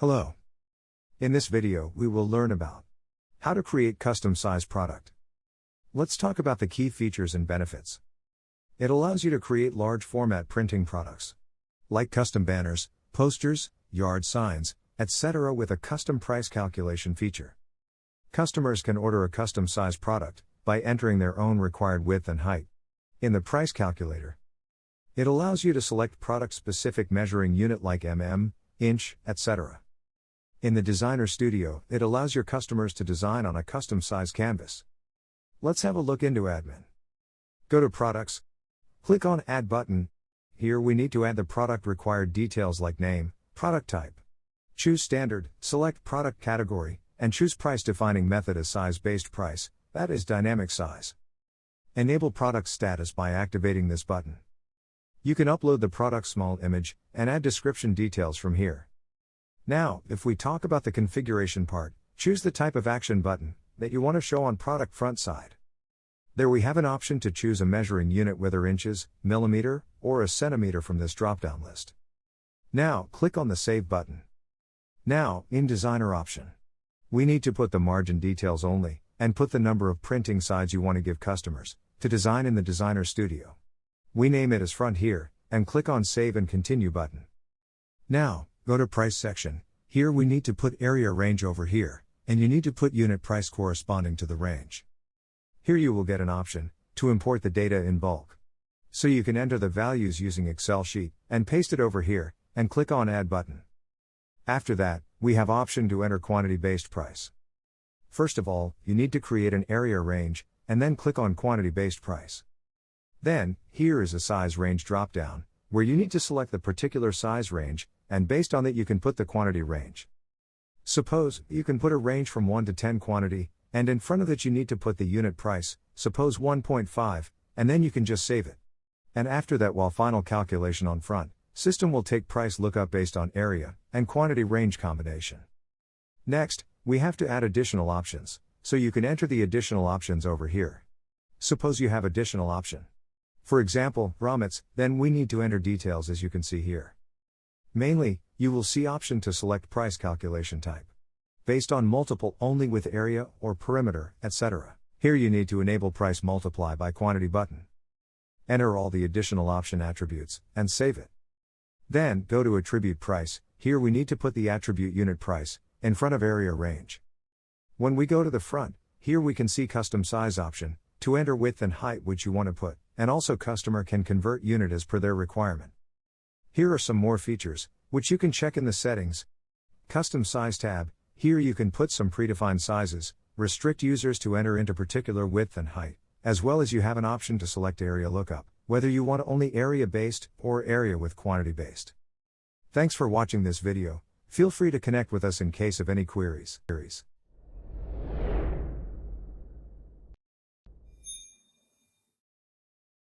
Hello. In this video, we will learn about how to create custom size product. Let's talk about the key features and benefits. It allows you to create large format printing products, like custom banners, posters, yard signs, etc. with a custom price calculation feature. Customers can order a custom size product by entering their own required width and height in the price calculator. It allows you to select product-specific measuring unit like mm, inch, etc. In the Designer Studio, it allows your customers to design on a custom size canvas. Let's have a look into Admin. Go to Products. Click on Add button. Here we need to add the product required details like name, product type. Choose Standard, select Product Category, and choose Price defining method as size-based price, that is dynamic size. Enable product status by activating this button. You can upload the product small image, and add description details from here. Now, if we talk about the configuration part, choose the type of action button that you want to show on product front side. There we have an option to choose a measuring unit, whether inches, millimeter, or a centimeter from this drop-down list. Now, click on the Save button. Now, in Designer option, we need to put the margin details only, and put the number of printing sides you want to give customers to design in the Designer Studio. We name it as front here, and click on Save and Continue button. Now, go to Price section. Here we need to put area range over here, and you need to put unit price corresponding to the range. Here you will get an option to import the data in bulk. So you can enter the values using Excel sheet, and paste it over here, and click on Add button. After that, we have option to enter quantity-based price. First of all, you need to create an area range, and then click on quantity-based price. Then, here is a size range drop-down, where you need to select the particular size range, and based on that you can put the quantity range. Suppose, you can put a range from 1 to 10 quantity, and in front of it you need to put the unit price, suppose 1.5, and then you can just save it. And after that, while final calculation on front, system will take price lookup based on area, and quantity range combination. Next, we have to add additional options, so you can enter the additional options over here. Suppose you have additional option. For example, grommets, then we need to enter details as you can see here. Mainly, you will see option to select price calculation type. Based on multiple only with area or perimeter, etc. Here you need to enable price multiply by quantity button. Enter all the additional option attributes, and save it. Then, go to attribute price. Here we need to put the attribute unit price in front of area range. When we go to the front, here we can see custom size option to enter width and height which you want to put, and also customer can convert unit as per their requirement. Here are some more features, which you can check in the settings. Custom size tab, here you can put some predefined sizes, restrict users to enter into particular width and height, as well as you have an option to select area lookup, whether you want only area based, or area with quantity based. Thanks for watching this video. Feel free to connect with us in case of any queries.